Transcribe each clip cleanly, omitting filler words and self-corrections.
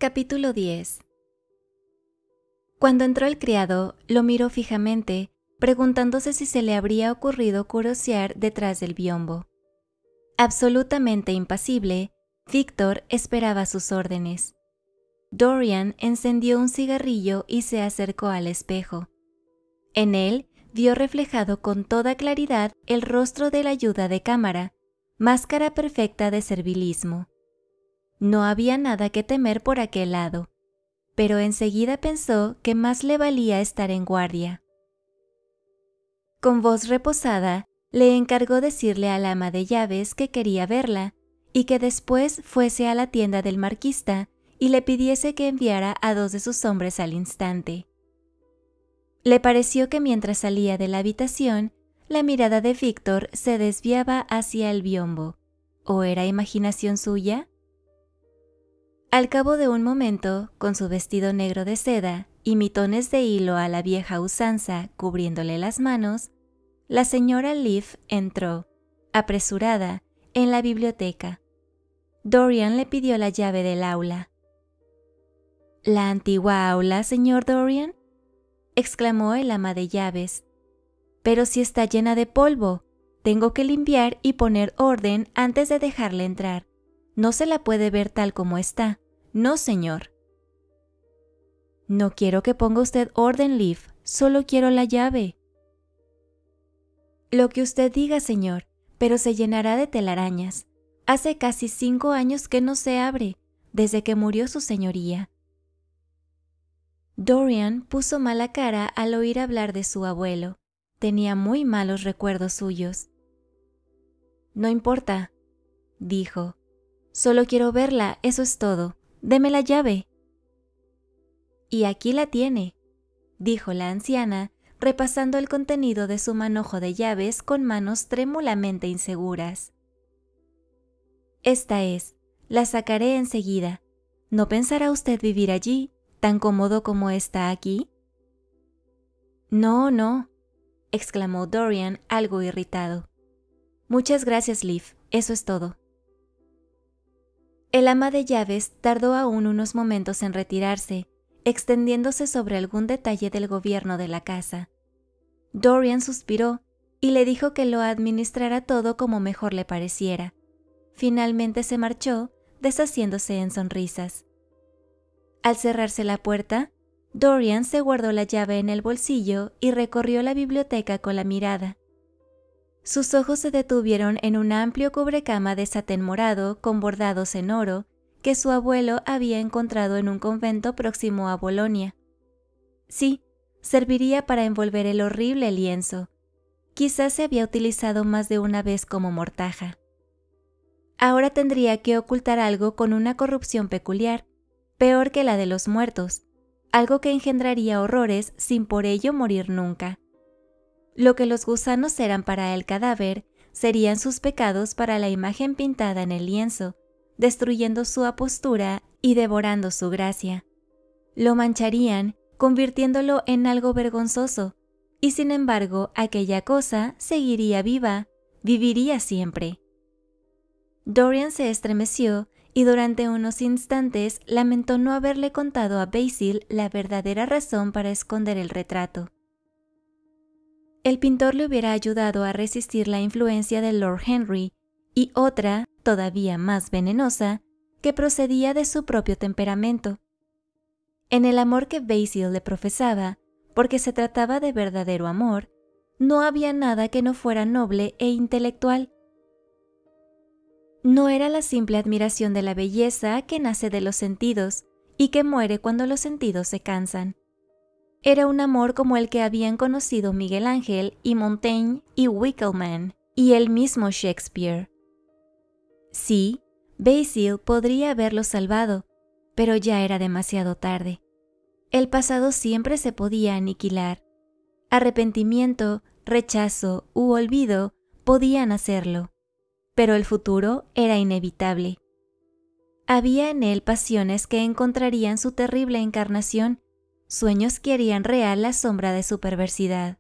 Capítulo 10. Cuando entró el criado, lo miró fijamente, preguntándose si se le habría ocurrido curiosear detrás del biombo. Absolutamente impasible, Víctor esperaba sus órdenes. Dorian encendió un cigarrillo y se acercó al espejo. En él vio reflejado con toda claridad el rostro del ayuda de cámara, máscara perfecta de servilismo. No había nada que temer por aquel lado, pero enseguida pensó que más le valía estar en guardia. Con voz reposada, le encargó decirle al ama de llaves que quería verla y que después fuese a la tienda del marquista y le pidiese que enviara a 2 de sus hombres al instante. Le pareció que mientras salía de la habitación, la mirada de Víctor se desviaba hacia el biombo. ¿O era imaginación suya? Al cabo de un momento, con su vestido negro de seda y mitones de hilo a la vieja usanza cubriéndole las manos, la señora Leaf entró, apresurada, en la biblioteca. Dorian le pidió la llave del aula. «¿La antigua aula, señor Dorian?», exclamó el ama de llaves. «Pero si está llena de polvo, tengo que limpiar y poner orden antes de dejarle entrar. No se la puede ver tal como está. No, señor». «No quiero que ponga usted orden, Leaf. Solo quiero la llave». «Lo que usted diga, señor, pero se llenará de telarañas. Hace casi 5 años que no se abre, desde que murió su señoría». Dorian puso mala cara al oír hablar de su abuelo. Tenía muy malos recuerdos suyos. «No importa», dijo. «Solo quiero verla, eso es todo. Deme la llave». «Y aquí la tiene», dijo la anciana, repasando el contenido de su manojo de llaves con manos trémulamente inseguras. «Esta es. La sacaré enseguida. ¿No pensará usted vivir allí, tan cómodo como está aquí?» «No, no», exclamó Dorian algo irritado. «Muchas gracias, Leaf. Eso es todo». El ama de llaves tardó aún unos momentos en retirarse, extendiéndose sobre algún detalle del gobierno de la casa. Dorian suspiró y le dijo que lo administrara todo como mejor le pareciera. Finalmente se marchó, deshaciéndose en sonrisas. Al cerrarse la puerta, Dorian se guardó la llave en el bolsillo y recorrió la biblioteca con la mirada. Sus ojos se detuvieron en un amplio cubrecama de satén morado con bordados en oro que su abuelo había encontrado en un convento próximo a Bolonia. Sí, serviría para envolver el horrible lienzo. Quizás se había utilizado más de una vez como mortaja. Ahora tendría que ocultar algo con una corrupción peculiar, peor que la de los muertos, algo que engendraría horrores sin por ello morir nunca. Lo que los gusanos eran para el cadáver, serían sus pecados para la imagen pintada en el lienzo, destruyendo su apostura y devorando su gracia. Lo mancharían, convirtiéndolo en algo vergonzoso, y sin embargo aquella cosa seguiría viva, viviría siempre. Dorian se estremeció y durante unos instantes lamentó no haberle contado a Basil la verdadera razón para esconder el retrato. El pintor le hubiera ayudado a resistir la influencia de Lord Henry y otra, todavía más venenosa, que procedía de su propio temperamento. En el amor que Basil le profesaba, porque se trataba de verdadero amor, no había nada que no fuera noble e intelectual. No era la simple admiración de la belleza que nace de los sentidos y que muere cuando los sentidos se cansan. Era un amor como el que habían conocido Miguel Ángel y Montaigne y Winckelmann y el mismo Shakespeare. Sí, Basil podría haberlo salvado, pero ya era demasiado tarde. El pasado siempre se podía aniquilar. Arrepentimiento, rechazo u olvido podían hacerlo, pero el futuro era inevitable. Había en él pasiones que encontrarían su terrible encarnación, sueños que harían real la sombra de su perversidad.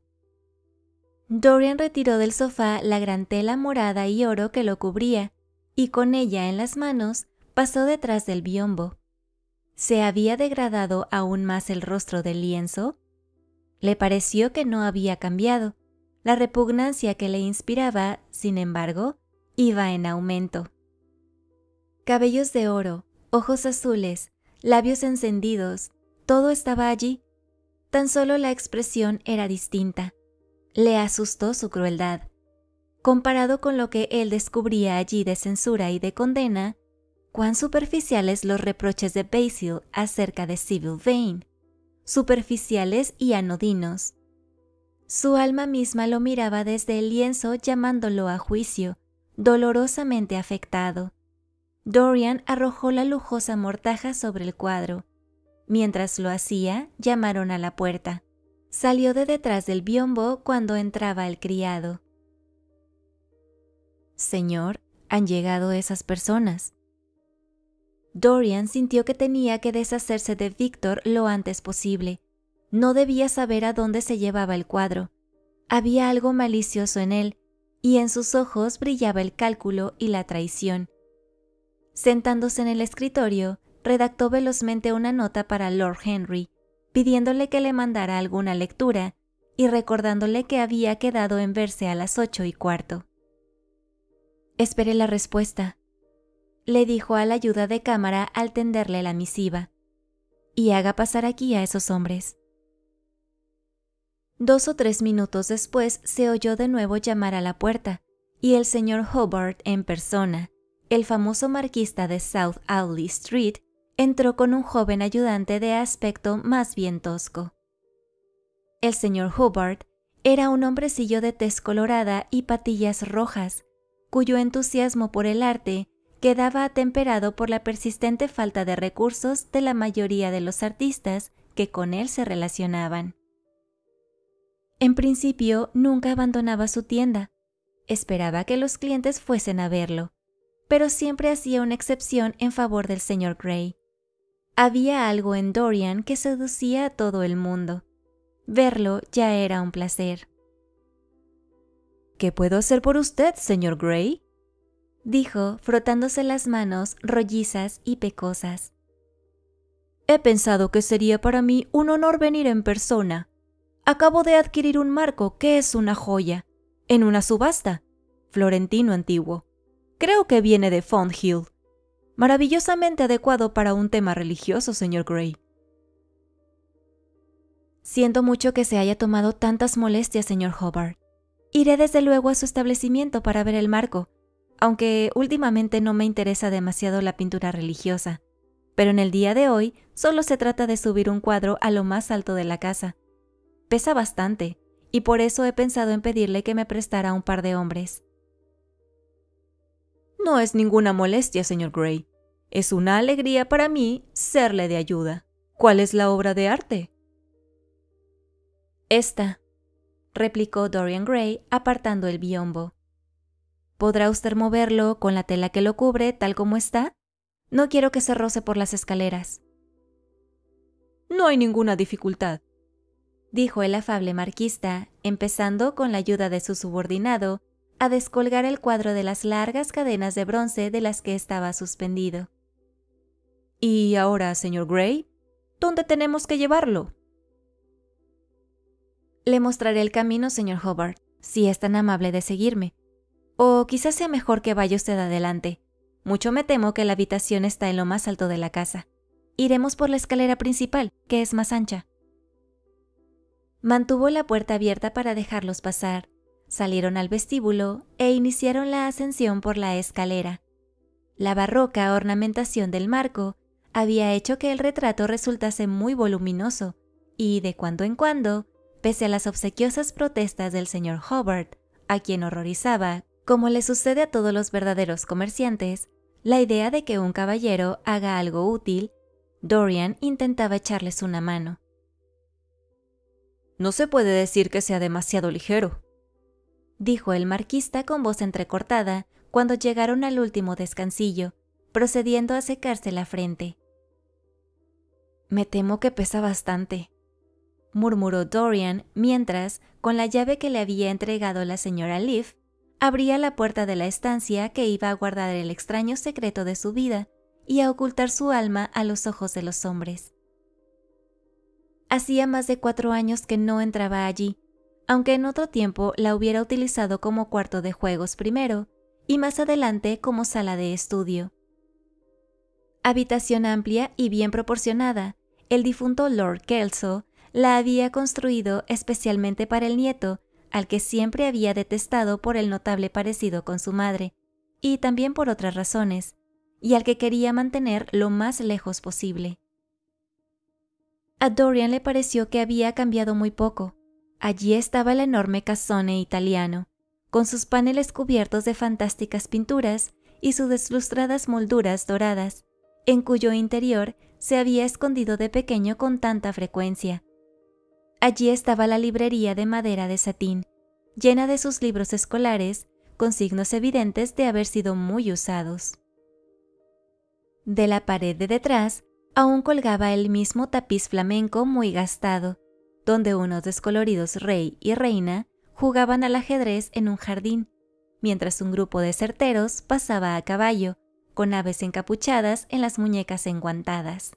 Dorian retiró del sofá la gran tela morada y oro que lo cubría, y con ella en las manos pasó detrás del biombo. ¿Se había degradado aún más el rostro del lienzo? Le pareció que no había cambiado. La repugnancia que le inspiraba, sin embargo, iba en aumento. Cabellos de oro, ojos azules, labios encendidos, todo estaba allí. Tan solo la expresión era distinta. Le asustó su crueldad. Comparado con lo que él descubría allí de censura y de condena, cuán superficiales los reproches de Basil acerca de Sybil Vane. Superficiales y anodinos. Su alma misma lo miraba desde el lienzo llamándolo a juicio, dolorosamente afectado. Dorian arrojó la lujosa mortaja sobre el cuadro. Mientras lo hacía, llamaron a la puerta. Salió de detrás del biombo cuando entraba el criado. «Señor, han llegado esas personas». Dorian sintió que tenía que deshacerse de Víctor lo antes posible. No debía saber a dónde se llevaba el cuadro. Había algo malicioso en él, y en sus ojos brillaba el cálculo y la traición. Sentándose en el escritorio, redactó velozmente una nota para Lord Henry, pidiéndole que le mandara alguna lectura y recordándole que había quedado en verse a las 8:15. «Espere la respuesta», le dijo al ayuda de cámara al tenderle la misiva, «y haga pasar aquí a esos hombres». 2 o 3 minutos después se oyó de nuevo llamar a la puerta, y el señor Hobart en persona, el famoso marquista de South Audley Street, entró con un joven ayudante de aspecto más bien tosco. El señor Hobart era un hombrecillo de tez colorada y patillas rojas, cuyo entusiasmo por el arte quedaba atemperado por la persistente falta de recursos de la mayoría de los artistas que con él se relacionaban. En principio, nunca abandonaba su tienda. Esperaba que los clientes fuesen a verlo, pero siempre hacía una excepción en favor del señor Gray. Había algo en Dorian que seducía a todo el mundo. Verlo ya era un placer. «¿Qué puedo hacer por usted, señor Gray?», dijo, frotándose las manos rollizas y pecosas. «He pensado que sería para mí un honor venir en persona. Acabo de adquirir un marco que es una joya, en una subasta, florentino antiguo. Creo que viene de Fonthill. Maravillosamente adecuado para un tema religioso, señor Gray». «Siento mucho que se haya tomado tantas molestias, señor Hobart. Iré desde luego a su establecimiento para ver el marco, aunque últimamente no me interesa demasiado la pintura religiosa. Pero en el día de hoy solo se trata de subir un cuadro a lo más alto de la casa. Pesa bastante, y por eso he pensado en pedirle que me prestara un par de hombres». «No es ninguna molestia, señor Gray. Es una alegría para mí serle de ayuda. ¿Cuál es la obra de arte?». «Esta», replicó Dorian Gray apartando el biombo. «¿Podrá usted moverlo con la tela que lo cubre tal como está? No quiero que se roce por las escaleras». «No hay ninguna dificultad», dijo el afable marquista, empezando con la ayuda de su subordinado a descolgar el cuadro de las largas cadenas de bronce de las que estaba suspendido. «Y ahora, señor Gray, ¿dónde tenemos que llevarlo?». «Le mostraré el camino, señor Hobart, si es tan amable de seguirme. O quizás sea mejor que vaya usted adelante. Mucho me temo que la habitación está en lo más alto de la casa. Iremos por la escalera principal, que es más ancha». Mantuvo la puerta abierta para dejarlos pasar. Salieron al vestíbulo e iniciaron la ascensión por la escalera. La barroca ornamentación del marco había hecho que el retrato resultase muy voluminoso y, de cuando en cuando, pese a las obsequiosas protestas del señor Hobart, a quien horrorizaba, como le sucede a todos los verdaderos comerciantes, la idea de que un caballero haga algo útil, Dorian intentaba echarles una mano. «No se puede decir que sea demasiado ligero», dijo el marquista con voz entrecortada cuando llegaron al último descansillo, procediendo a secarse la frente. «Me temo que pesa bastante», murmuró Dorian mientras, con la llave que le había entregado la señora Leaf, abría la puerta de la estancia que iba a guardar el extraño secreto de su vida y a ocultar su alma a los ojos de los hombres. Hacía más de 4 años que no entraba allí, aunque en otro tiempo la hubiera utilizado como cuarto de juegos primero y más adelante como sala de estudio. Habitación amplia y bien proporcionada, el difunto Lord Kelso la había construido especialmente para el nieto, al que siempre había detestado por el notable parecido con su madre, y también por otras razones, y al que quería mantener lo más lejos posible. A Dorian le pareció que había cambiado muy poco. Allí estaba el enorme casone italiano, con sus paneles cubiertos de fantásticas pinturas y sus deslustradas molduras doradas, en cuyo interior se había escondido de pequeño con tanta frecuencia. Allí estaba la librería de madera de satín, llena de sus libros escolares, con signos evidentes de haber sido muy usados. De la pared de detrás aún colgaba el mismo tapiz flamenco muy gastado, donde unos descoloridos rey y reina jugaban al ajedrez en un jardín, mientras un grupo de certeros pasaba a caballo, con aves encapuchadas en las muñecas enguantadas.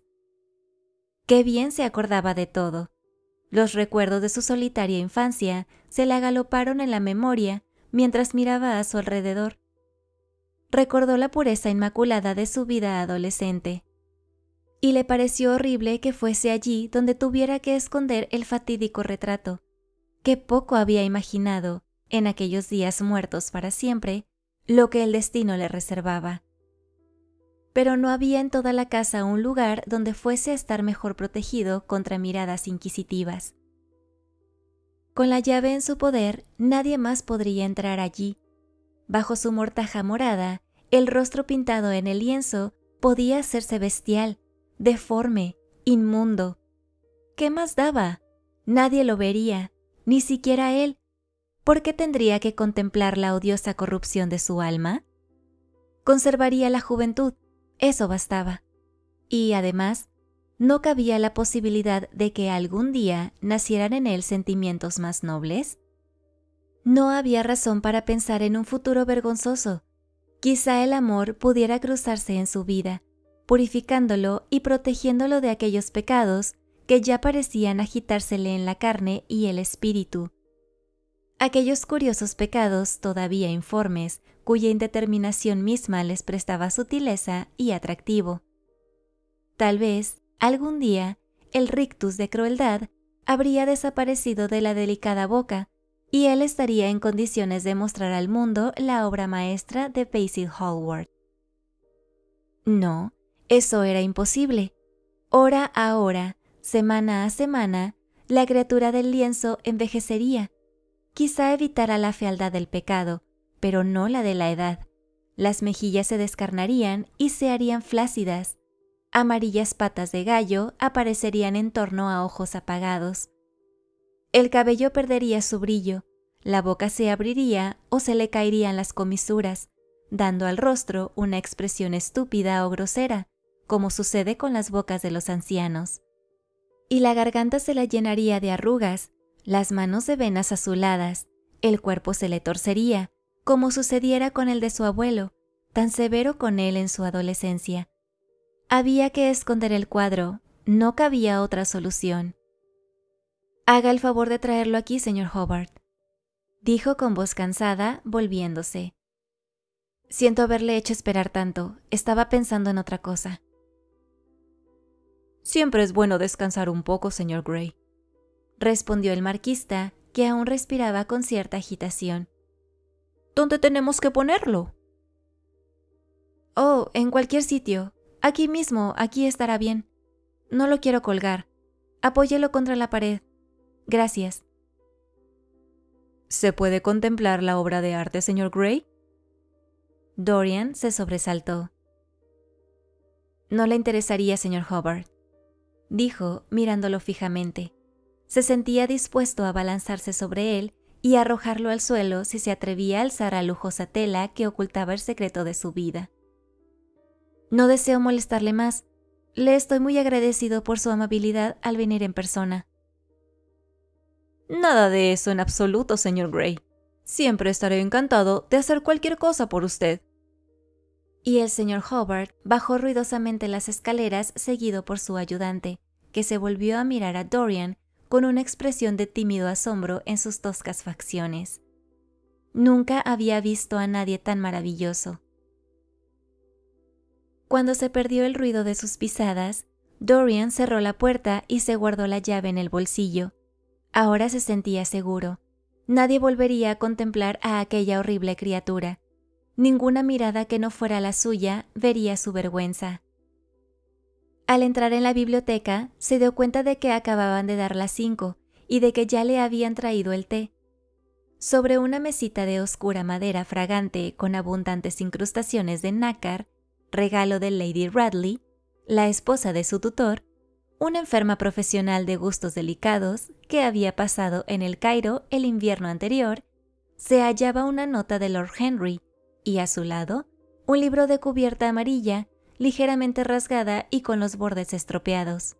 Qué bien se acordaba de todo. Los recuerdos de su solitaria infancia se le agaloparon en la memoria mientras miraba a su alrededor. Recordó la pureza inmaculada de su vida adolescente, y le pareció horrible que fuese allí donde tuviera que esconder el fatídico retrato, que poco había imaginado, en aquellos días muertos para siempre, lo que el destino le reservaba. Pero no había en toda la casa un lugar donde fuese a estar mejor protegido contra miradas inquisitivas. Con la llave en su poder, nadie más podría entrar allí. Bajo su mortaja morada, el rostro pintado en el lienzo podía hacerse bestial, deforme, inmundo. ¿Qué más daba? Nadie lo vería, ni siquiera él. ¿Por qué tendría que contemplar la odiosa corrupción de su alma? Conservaría la juventud, eso bastaba. Y, además, ¿no cabía la posibilidad de que algún día nacieran en él sentimientos más nobles? No había razón para pensar en un futuro vergonzoso. Quizá el amor pudiera cruzarse en su vida, purificándolo y protegiéndolo de aquellos pecados que ya parecían agitársele en la carne y el espíritu. Aquellos curiosos pecados todavía informes, cuya indeterminación misma les prestaba sutileza y atractivo. Tal vez, algún día, el rictus de crueldad habría desaparecido de la delicada boca y él estaría en condiciones de mostrar al mundo la obra maestra de Basil Hallward. No, eso era imposible. Hora a hora, semana a semana, la criatura del lienzo envejecería. Quizá evitara la fealdad del pecado, pero no la de la edad. Las mejillas se descarnarían y se harían flácidas. Amarillas patas de gallo aparecerían en torno a ojos apagados. El cabello perdería su brillo, la boca se abriría o se le caerían las comisuras, dando al rostro una expresión estúpida o grosera, como sucede con las bocas de los ancianos. Y la garganta se la llenaría de arrugas, las manos de venas azuladas, el cuerpo se le torcería, como sucediera con el de su abuelo, tan severo con él en su adolescencia. Había que esconder el cuadro, no cabía otra solución. «Haga el favor de traerlo aquí, señor Hobart», dijo con voz cansada, volviéndose. «Siento haberle hecho esperar tanto, estaba pensando en otra cosa». «Siempre es bueno descansar un poco, señor Gray», respondió el marquista, que aún respiraba con cierta agitación. «¿Dónde tenemos que ponerlo?» «Oh, en cualquier sitio. Aquí mismo, aquí estará bien. No lo quiero colgar. Apóyelo contra la pared. Gracias». «¿Se puede contemplar la obra de arte, señor Gray?» Dorian se sobresaltó. «No le interesaría, señor Hobart», dijo, mirándolo fijamente. Se sentía dispuesto a abalanzarse sobre él y arrojarlo al suelo si se atrevía a alzar la lujosa tela que ocultaba el secreto de su vida. «No deseo molestarle más. Le estoy muy agradecido por su amabilidad al venir en persona». «Nada de eso en absoluto, señor Gray. Siempre estaré encantado de hacer cualquier cosa por usted». y el señor Hubbard bajó ruidosamente las escaleras seguido por su ayudante, que se volvió a mirar a Dorian con una expresión de tímido asombro en sus toscas facciones. Nunca había visto a nadie tan maravilloso. Cuando se perdió el ruido de sus pisadas, Dorian cerró la puerta y se guardó la llave en el bolsillo. Ahora se sentía seguro. Nadie volvería a contemplar a aquella horrible criatura. Ninguna mirada que no fuera la suya vería su vergüenza. Al entrar en la biblioteca, se dio cuenta de que acababan de dar las 5 y de que ya le habían traído el té. Sobre una mesita de oscura madera fragante con abundantes incrustaciones de nácar, regalo de Lady Radley, la esposa de su tutor, una enferma profesional de gustos delicados que había pasado en el Cairo el invierno anterior, se hallaba una nota de Lord Henry y a su lado un libro de cubierta amarilla ligeramente rasgada y con los bordes estropeados.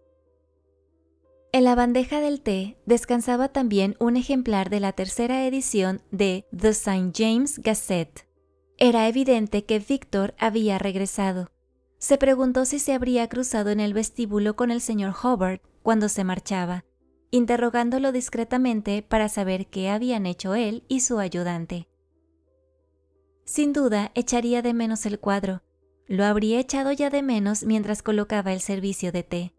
En la bandeja del té descansaba también un ejemplar de la tercera edición de The St. James Gazette. Era evidente que Víctor había regresado. Se preguntó si se habría cruzado en el vestíbulo con el señor Hubbard cuando se marchaba, interrogándolo discretamente para saber qué habían hecho él y su ayudante. Sin duda echaría de menos el cuadro. Lo habría echado ya de menos mientras colocaba el servicio de té.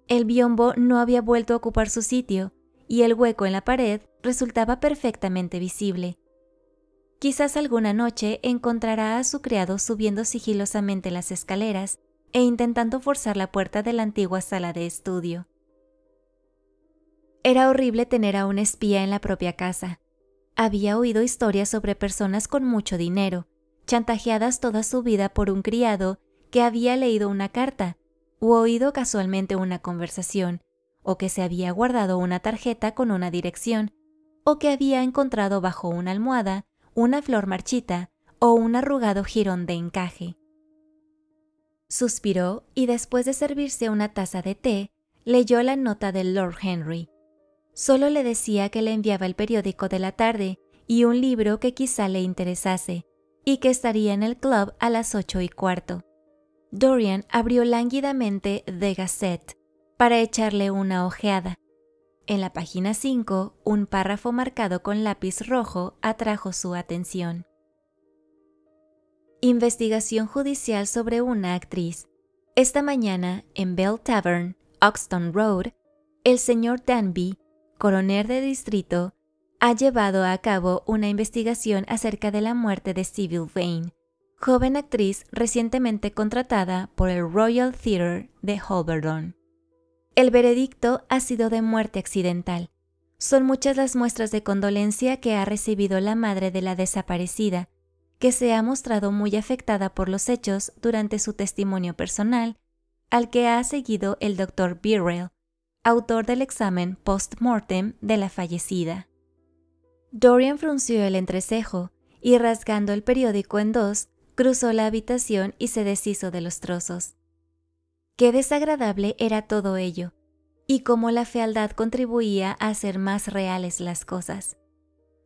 El biombo no había vuelto a ocupar su sitio y el hueco en la pared resultaba perfectamente visible. Quizás alguna noche encontrará a su criado subiendo sigilosamente las escaleras e intentando forzar la puerta de la antigua sala de estudio. Era horrible tener a un espía en la propia casa. Había oído historias sobre personas con mucho dinero, chantajeadas toda su vida por un criado que había leído una carta u oído casualmente una conversación, o que se había guardado una tarjeta con una dirección, o que había encontrado bajo una almohada una flor marchita o un arrugado jirón de encaje. Suspiró y después de servirse una taza de té, leyó la nota del Lord Henry. Solo le decía que le enviaba el periódico de la tarde y un libro que quizá le interesase, y que estaría en el club a las 8:15. Dorian abrió lánguidamente The Gazette para echarle una ojeada. En la página 5, un párrafo marcado con lápiz rojo atrajo su atención. Investigación judicial sobre una actriz. Esta mañana, en Bell Tavern, Oxton Road, el señor Danby, coronel de distrito, ha llevado a cabo una investigación acerca de la muerte de Sybil Vane, joven actriz recientemente contratada por el Royal Theatre de Holborn. El veredicto ha sido de muerte accidental. Son muchas las muestras de condolencia que ha recibido la madre de la desaparecida, que se ha mostrado muy afectada por los hechos durante su testimonio personal, al que ha seguido el Dr. Birrell, autor del examen post-mortem de la fallecida. Dorian frunció el entrecejo y, rasgando el periódico en dos, cruzó la habitación y se deshizo de los trozos. Qué desagradable era todo ello, y cómo la fealdad contribuía a hacer más reales las cosas.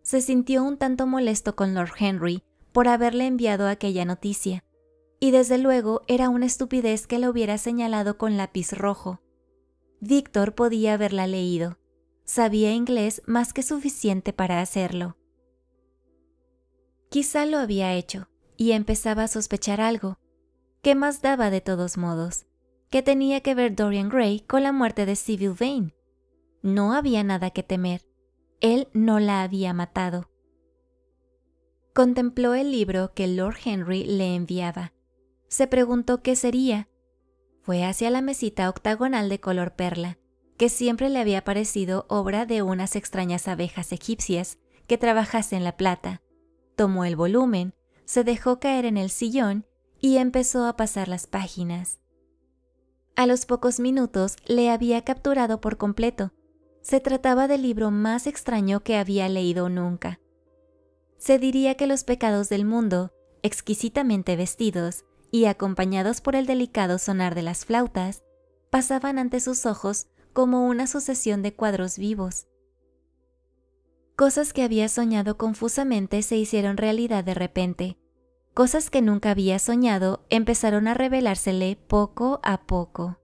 Se sintió un tanto molesto con Lord Henry por haberle enviado aquella noticia, y desde luego era una estupidez que la hubiera señalado con lápiz rojo. Víctor podía haberla leído. Sabía inglés más que suficiente para hacerlo. Quizá lo había hecho, y empezaba a sospechar algo. ¿Qué más daba de todos modos? ¿Qué tenía que ver Dorian Gray con la muerte de Sybil Vane? No había nada que temer. Él no la había matado. Contempló el libro que Lord Henry le enviaba. Se preguntó qué sería. Fue hacia la mesita octagonal de color perla, que siempre le había parecido obra de unas extrañas abejas egipcias que trabajasen la plata. Tomó el volumen, se dejó caer en el sillón y empezó a pasar las páginas. A los pocos minutos le había capturado por completo. Se trataba del libro más extraño que había leído nunca. Se diría que los pecados del mundo, exquisitamente vestidos y acompañados por el delicado sonar de las flautas, pasaban ante sus ojos como una sucesión de cuadros vivos. Cosas que había soñado confusamente se hicieron realidad de repente. Cosas que nunca había soñado empezaron a revelársele poco a poco.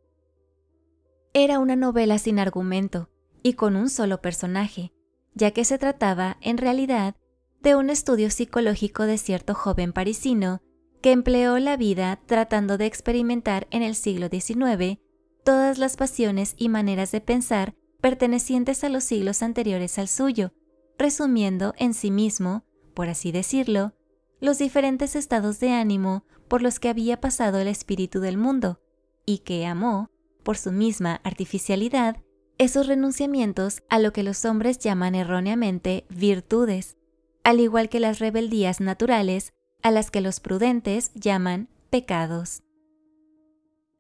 Era una novela sin argumento y con un solo personaje, ya que se trataba, en realidad, de un estudio psicológico de cierto joven parisino que empleó la vida tratando de experimentar en el siglo XIX todas las pasiones y maneras de pensar pertenecientes a los siglos anteriores al suyo, resumiendo en sí mismo, por así decirlo, los diferentes estados de ánimo por los que había pasado el espíritu del mundo, y que amó, por su misma artificialidad, esos renunciamientos a lo que los hombres llaman erróneamente virtudes, al igual que las rebeldías naturales a las que los prudentes llaman pecados.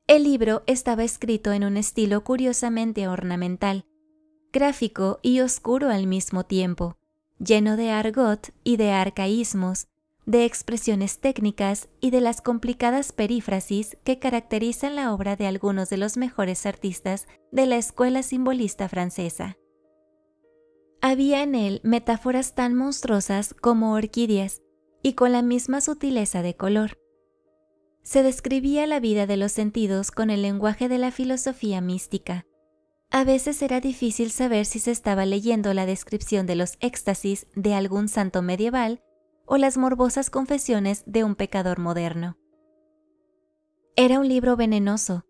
El libro estaba escrito en un estilo curiosamente ornamental, gráfico y oscuro al mismo tiempo, lleno de argot y de arcaísmos, de expresiones técnicas y de las complicadas perífrasis que caracterizan la obra de algunos de los mejores artistas de la escuela simbolista francesa. Había en él metáforas tan monstruosas como orquídeas y con la misma sutileza de color. Se describía la vida de los sentidos con el lenguaje de la filosofía mística. A veces era difícil saber si se estaba leyendo la descripción de los éxtasis de algún santo medieval o las morbosas confesiones de un pecador moderno. Era un libro venenoso.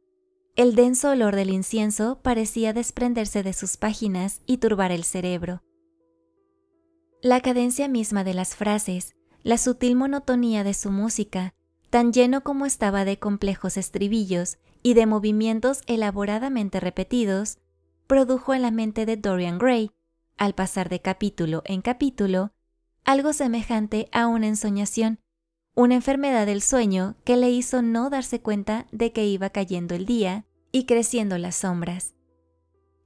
El denso olor del incienso parecía desprenderse de sus páginas y turbar el cerebro. La cadencia misma de las frases, la sutil monotonía de su música, tan lleno como estaba de complejos estribillos y de movimientos elaboradamente repetidos, produjo en la mente de Dorian Gray, al pasar de capítulo en capítulo, algo semejante a una ensoñación, una enfermedad del sueño que le hizo no darse cuenta de que iba cayendo el día y creciendo las sombras.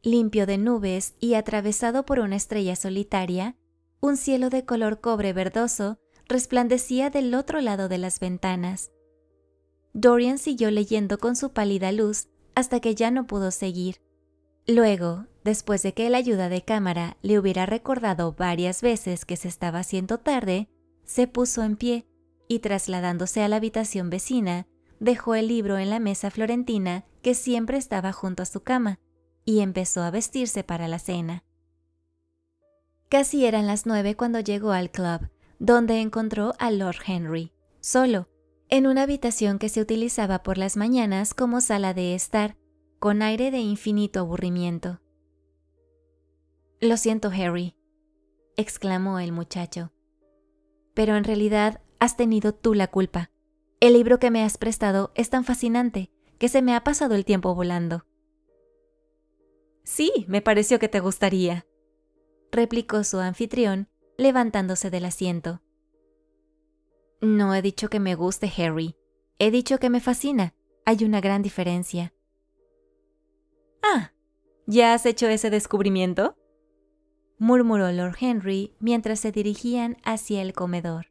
Limpio de nubes y atravesado por una estrella solitaria, un cielo de color cobre verdoso resplandecía del otro lado de las ventanas. Dorian siguió leyendo con su pálida luz hasta que ya no pudo seguir. Luego, después de que el ayuda de cámara le hubiera recordado varias veces que se estaba haciendo tarde, se puso en pie y, trasladándose a la habitación vecina, dejó el libro en la mesa florentina que siempre estaba junto a su cama y empezó a vestirse para la cena. Casi eran las 9 cuando llegó al club, donde encontró a Lord Henry, solo, en una habitación que se utilizaba por las mañanas como sala de estar, con aire de infinito aburrimiento. «Lo siento, Harry», exclamó el muchacho, «pero en realidad has tenido tú la culpa. El libro que me has prestado es tan fascinante que se me ha pasado el tiempo volando». «Sí, me pareció que te gustaría», replicó su anfitrión, levantándose del asiento. «No he dicho que me guste, Harry. He dicho que me fascina. Hay una gran diferencia». «Ah, ¿ya has hecho ese descubrimiento?», murmuró Lord Henry mientras se dirigían hacia el comedor.